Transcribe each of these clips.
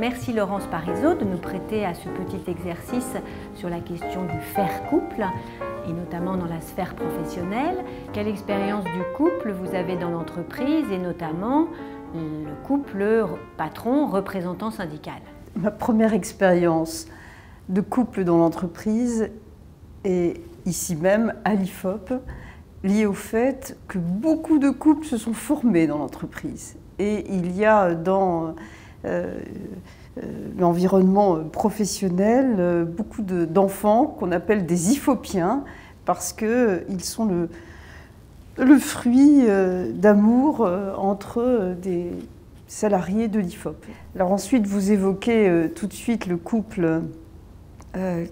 Merci Laurence Parisot de nous prêter à ce petit exercice sur la question du faire couple, et notamment dans la sphère professionnelle. Quelle expérience du couple vous avez dans l'entreprise, et notamment le couple patron-représentant syndical? Ma première expérience de couple dans l'entreprise est ici même, à l'IFOP, liée au fait que beaucoup de couples se sont formés dans l'entreprise. Et il y a dans l'environnement professionnel beaucoup d'enfants qu'on appelle des IFOPiens parce qu'ils sont le fruit d'amour entre des salariés de l'IFOP. Alors ensuite, vous évoquez tout de suite le couple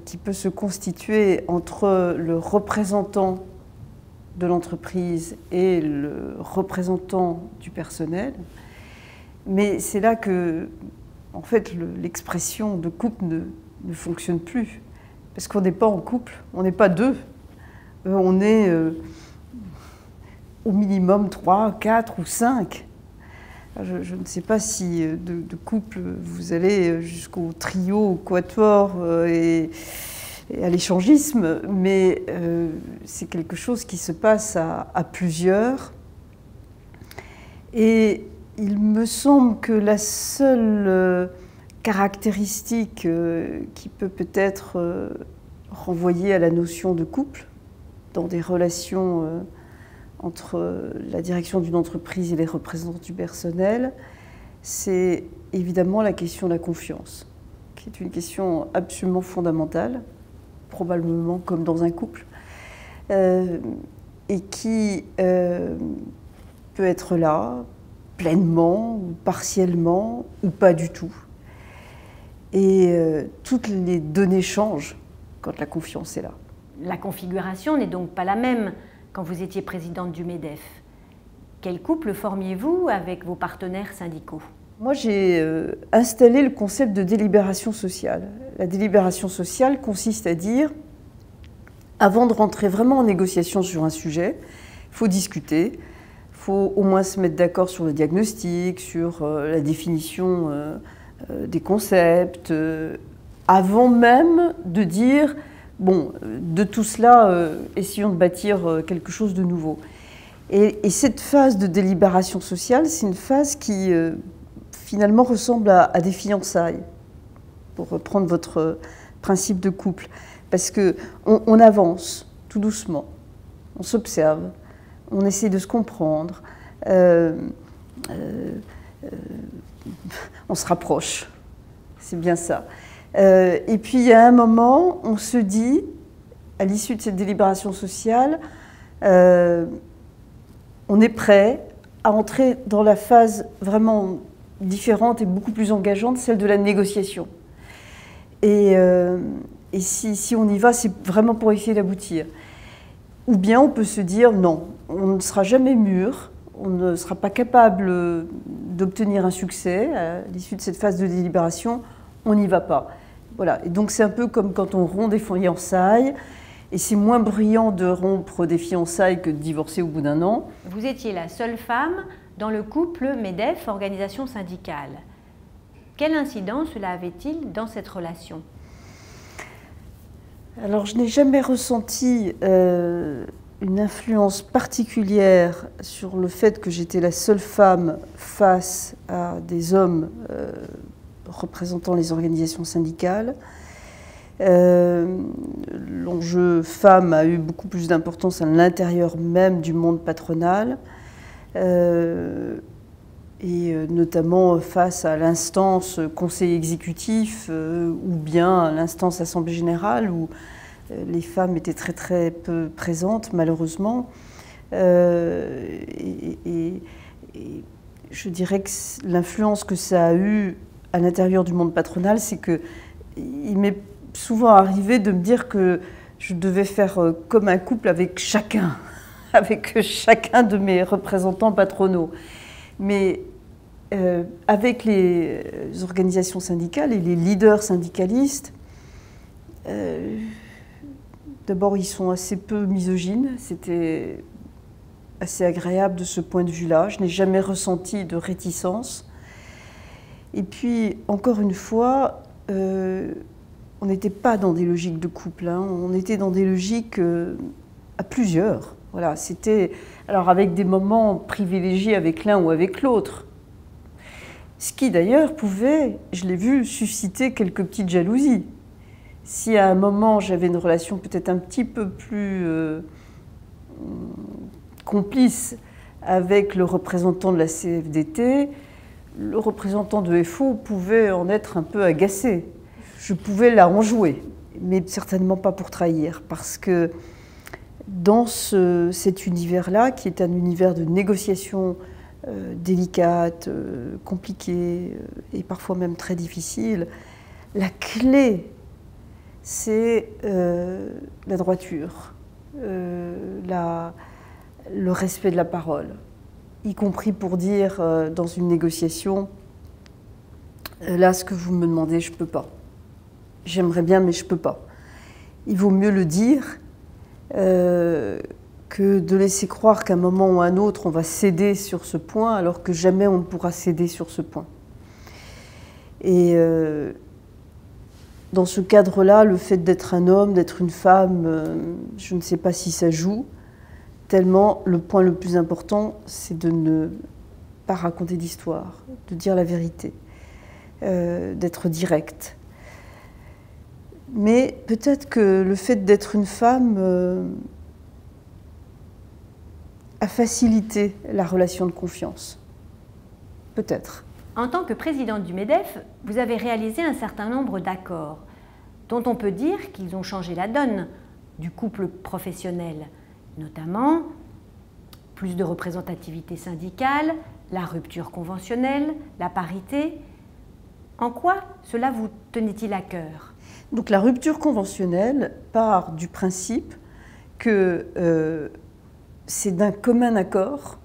qui peut se constituer entre le représentant de l'entreprise et le représentant du personnel. Mais c'est là que, en fait, l'expression de couple ne fonctionne plus. Parce qu'on n'est pas en couple, on n'est pas deux. On est au minimum 3, 4 ou 5. Je ne sais pas si de couple vous allez jusqu'au trio, au quatuor et à l'échangisme, mais c'est quelque chose qui se passe à plusieurs. Et il me semble que la seule caractéristique qui peut peut-être renvoyer à la notion de couple dans des relations entre la direction d'une entreprise et les représentants du personnel, c'est évidemment la question de la confiance, qui est une question absolument fondamentale, probablement comme dans un couple, et qui peut être là pleinement ou partiellement ou pas du tout. Et toutes les données changent quand la confiance est là. La configuration n'est donc pas la même quand vous étiez présidente du MEDEF. Quel couple formiez-vous avec vos partenaires syndicaux? Moi, j'ai installé le concept de délibération sociale. La délibération sociale consiste à dire, avant de rentrer vraiment en négociation sur un sujet, il faut discuter, il faut au moins se mettre d'accord sur le diagnostic, sur la définition des concepts, avant même de dire, bon, de tout cela, essayons de bâtir quelque chose de nouveau. Et cette phase de délibération sociale, c'est une phase qui finalement ressemble à des fiançailles, pour reprendre votre principe de couple. Parce qu'on avance tout doucement, on s'observe, on essaie de se comprendre, on se rapproche, c'est bien ça. Et puis il y a un moment, on se dit, à l'issue de cette délibération sociale, on est prêt à entrer dans la phase vraiment différente et beaucoup plus engageante, celle de la négociation. Et si on y va, c'est vraiment pour essayer d'aboutir. Ou bien on peut se dire non, on ne sera jamais mûr, on ne sera pas capable d'obtenir un succès à l'issue de cette phase de délibération, on n'y va pas. Voilà. Et donc c'est un peu comme quand on rompt des fiançailles, et c'est moins bruyant de rompre des fiançailles que de divorcer au bout d'un an. Vous étiez la seule femme dans le couple MEDEF, organisation syndicale. Quelle incidence cela avait-il dans cette relation? Alors, je n'ai jamais ressenti une influence particulière sur le fait que j'étais la seule femme face à des hommes représentant les organisations syndicales. L'enjeu femme a eu beaucoup plus d'importance à l'intérieur même du monde patronal, et notamment face à l'instance conseil exécutif ou bien à l'instance assemblée générale où les femmes étaient très très peu présentes malheureusement. Et je dirais que l'influence que ça a eu à l'intérieur du monde patronal, c'est qu'il m'est souvent arrivé de me dire que je devais faire comme un couple avec chacun de mes représentants patronaux. Mais avec les organisations syndicales et les leaders syndicalistes, d'abord ils sont assez peu misogynes, c'était assez agréable de ce point de vue-là, je n'ai jamais ressenti de réticence. Et puis, encore une fois, on n'était pas dans des logiques de couple, hein. On était dans des logiques à plusieurs. Voilà, c'était alors avec des moments privilégiés avec l'un ou avec l'autre. Ce qui d'ailleurs pouvait, je l'ai vu, susciter quelques petites jalousies. Si à un moment j'avais une relation peut-être un petit peu plus complice avec le représentant de la CFDT, le représentant de FO pouvait en être un peu agacé. Je pouvais la enjouer, mais certainement pas pour trahir, parce que dans cet univers-là, qui est un univers de négociation délicate, compliquée et parfois même très difficile, la clé, c'est la droiture, le respect de la parole, y compris pour dire dans une négociation, là, ce que vous me demandez, je ne peux pas. J'aimerais bien, mais je ne peux pas. Il vaut mieux le dire que de laisser croire qu'à un moment ou à un autre, on va céder sur ce point, alors que jamais on ne pourra céder sur ce point. Et dans ce cadre-là, le fait d'être un homme, d'être une femme, je ne sais pas si ça joue, tellement le point le plus important, c'est de ne pas raconter d'histoire, de dire la vérité, d'être direct. Mais peut-être que le fait d'être une femme a facilité la relation de confiance. Peut-être. En tant que présidente du MEDEF, vous avez réalisé un certain nombre d'accords, dont on peut dire qu'ils ont changé la donne du couple professionnel, notamment plus de représentativité syndicale, la rupture conventionnelle, la parité. En quoi cela vous tenait-il à cœur ? Donc la rupture conventionnelle part du principe que c'est d'un commun accord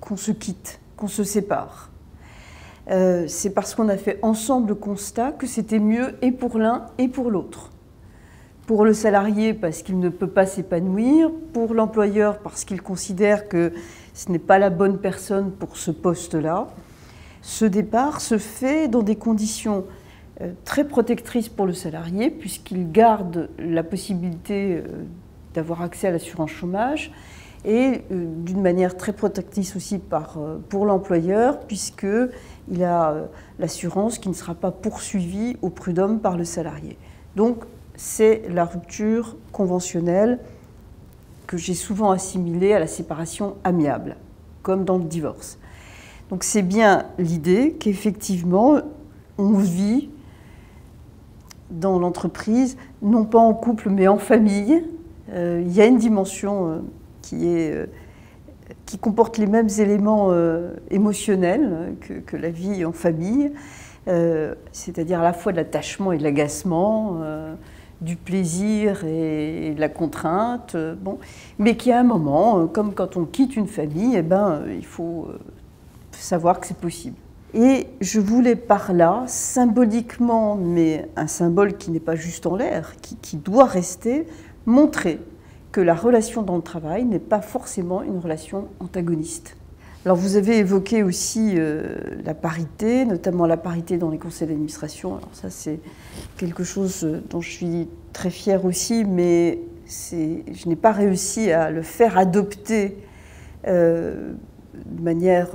qu'on se quitte, qu'on se sépare. C'est parce qu'on a fait ensemble le constat que c'était mieux et pour l'un et pour l'autre. Pour le salarié parce qu'il ne peut pas s'épanouir, pour l'employeur parce qu'il considère que ce n'est pas la bonne personne pour ce poste-là. Ce départ se fait dans des conditions très protectrices pour le salarié, puisqu'il garde la possibilité d'avoir accès à l'assurance chômage, et d'une manière très protectrice aussi pour l'employeur, puisqu'il a l'assurance qui ne sera pas poursuivie au prud'homme par le salarié. Donc c'est la rupture conventionnelle que j'ai souvent assimilée à la séparation amiable, comme dans le divorce. Donc c'est bien l'idée qu'effectivement on vit dans l'entreprise, non pas en couple mais en famille. Il y a une dimension qui comporte les mêmes éléments émotionnels que la vie en famille, c'est-à-dire à la fois de l'attachement et de l'agacement, du plaisir et de la contrainte, bon, mais qui à un moment, comme quand on quitte une famille, eh ben, il faut savoir que c'est possible. Et je voulais par là, symboliquement, mais un symbole qui n'est pas juste en l'air, qui doit rester, montrer que la relation dans le travail n'est pas forcément une relation antagoniste. Alors vous avez évoqué aussi la parité, notamment la parité dans les conseils d'administration. Alors ça c'est quelque chose dont je suis très fière aussi, mais je n'ai pas réussi à le faire adopter de manière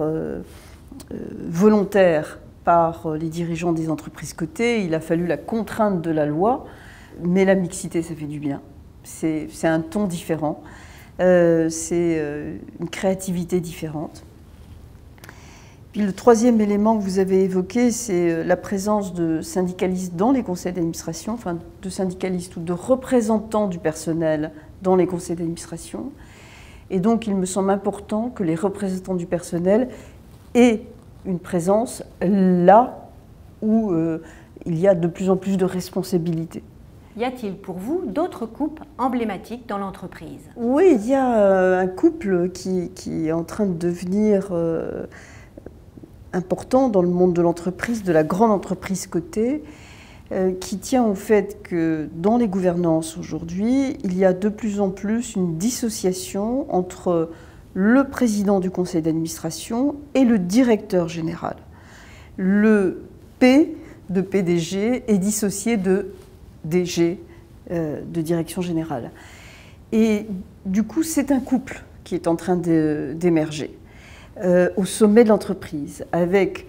volontaire par les dirigeants des entreprises cotées. Il a fallu la contrainte de la loi, mais la mixité, ça fait du bien. C'est un ton différent, c'est une créativité différente. Puis le troisième élément que vous avez évoqué, c'est la présence de syndicalistes dans les conseils d'administration, enfin de syndicalistes ou de représentants du personnel dans les conseils d'administration. Et donc il me semble important que les représentants du personnel aient une présence là où il y a de plus en plus de responsabilités. Y a-t-il pour vous d'autres couples emblématiques dans l'entreprise? Oui, il y a un couple qui est en train de devenir important dans le monde de l'entreprise, de la grande entreprise cotée, qui tient au fait que dans les gouvernances aujourd'hui, il y a de plus en plus une dissociation entre le président du conseil d'administration et le directeur général. le P de PDG est dissocié de DG, de direction générale. Et du coup, c'est un couple qui est en train d'émerger au sommet de l'entreprise, avec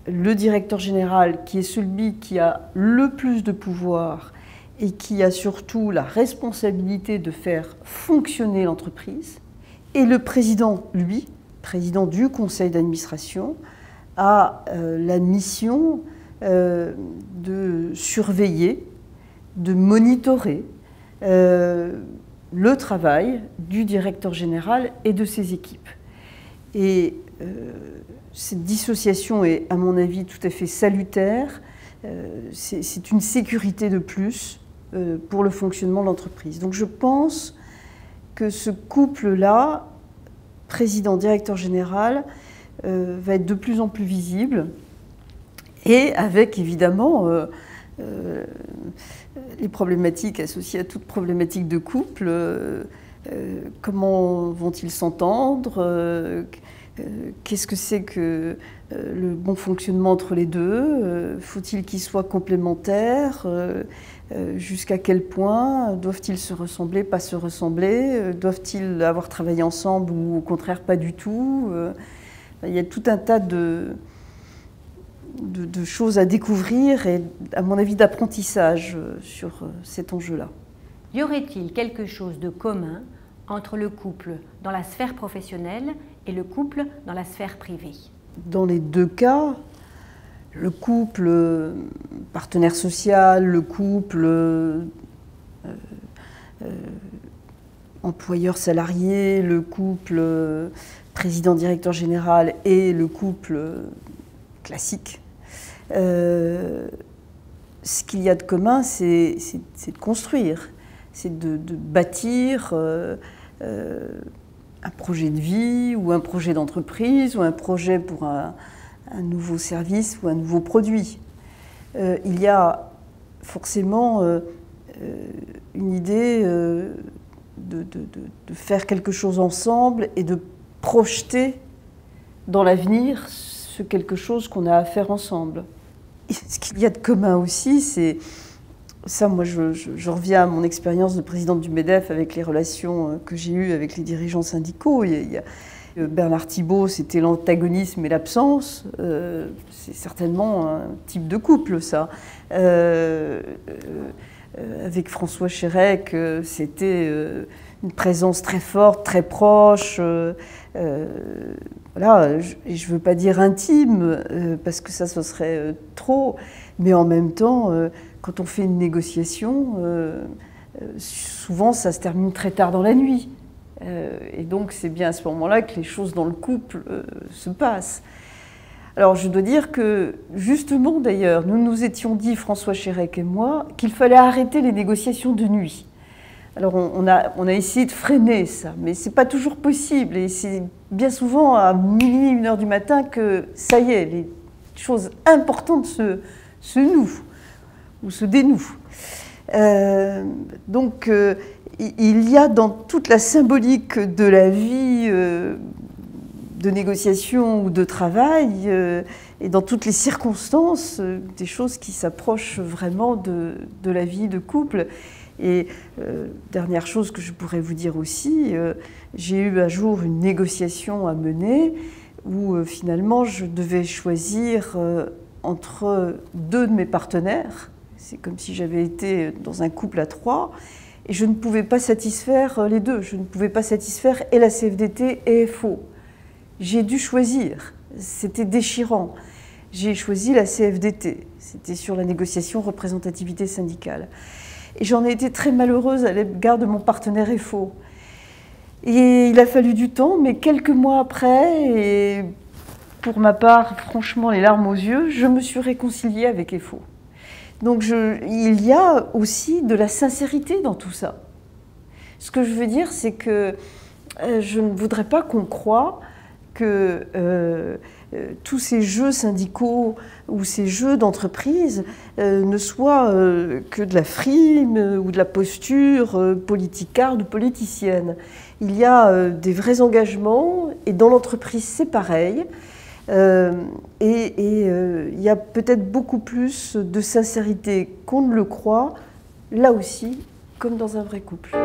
le directeur général qui est celui qui a le plus de pouvoir et qui a surtout la responsabilité de faire fonctionner l'entreprise, et le président, lui, président du conseil d'administration, a la mission de surveiller, de monitorer le travail du directeur général et de ses équipes. Et cette dissociation est, à mon avis, tout à fait salutaire. C'est une sécurité de plus pour le fonctionnement de l'entreprise. Donc je pense que ce couple-là, président-directeur général, va être de plus en plus visible, et avec évidemment les problématiques associées à toute problématique de couple. Comment vont-ils s'entendre? Qu'est-ce que c'est que le bon fonctionnement entre les deux? Faut-il qu'ils soient complémentaires? Jusqu'à quel point? Doivent-ils se ressembler, pas se ressembler? Doivent-ils avoir travaillé ensemble ou au contraire pas du tout? Il y a tout un tas de choses à découvrir et, à mon avis, d'apprentissage sur cet enjeu-là. Y aurait-il quelque chose de commun entre le couple dans la sphère professionnelle et le couple dans la sphère privée? Dans les deux cas, le couple partenaire social, le couple employeur-salarié, le couple président-directeur général et le couple classique, ce qu'il y a de commun, c'est de construire, c'est de bâtir un projet de vie ou un projet d'entreprise ou un projet pour un nouveau service ou un nouveau produit. Il y a forcément une idée de faire quelque chose ensemble et de projeter dans l'avenir ce quelque chose qu'on a à faire ensemble. Et ce qu'il y a de commun aussi, c'est ça, moi je reviens à mon expérience de présidente du MEDEF avec les relations que j'ai eues avec les dirigeants syndicaux. Bernard Thibault, c'était l'antagonisme et l'absence. C'est certainement un type de couple, ça. Avec François Chérèque, c'était une présence très forte, très proche. Voilà, et je ne veux pas dire intime, parce que ça, ce serait trop. Mais en même temps, quand on fait une négociation, souvent ça se termine très tard dans la nuit. Et donc c'est bien à ce moment-là que les choses dans le couple se passent. Alors je dois dire que, justement d'ailleurs, nous nous étions dit, François Chérèque et moi, qu'il fallait arrêter les négociations de nuit. Alors on a essayé de freiner ça, mais ce n'est pas toujours possible. Et c'est bien souvent à minuit, 1h du matin que, ça y est, les choses importantes se nouent ou se dénouent. Donc il y a dans toute la symbolique de la vie de négociation ou de travail et dans toutes les circonstances des choses qui s'approchent vraiment de la vie de couple. Et dernière chose que je pourrais vous dire aussi, j'ai eu un jour une négociation à mener où finalement je devais choisir entre deux de mes partenaires. C'est comme si j'avais été dans un couple à trois et je ne pouvais pas satisfaire les deux. Je ne pouvais pas satisfaire et la CFDT et FO. J'ai dû choisir. C'était déchirant. J'ai choisi la CFDT. C'était sur la négociation représentativité syndicale. Et j'en ai été très malheureuse à l'égard de mon partenaire FO. Et il a fallu du temps, mais quelques mois après, et pour ma part, franchement, les larmes aux yeux, je me suis réconciliée avec FO. Donc il y a aussi de la sincérité dans tout ça. Ce que je veux dire, c'est que je ne voudrais pas qu'on croie que tous ces jeux syndicaux ou ces jeux d'entreprise ne soient que de la frime ou de la posture politicarde ou politicienne. Il y a des vrais engagements et dans l'entreprise c'est pareil. Il y a peut-être beaucoup plus de sincérité qu'on ne le croit, là aussi, comme dans un vrai couple.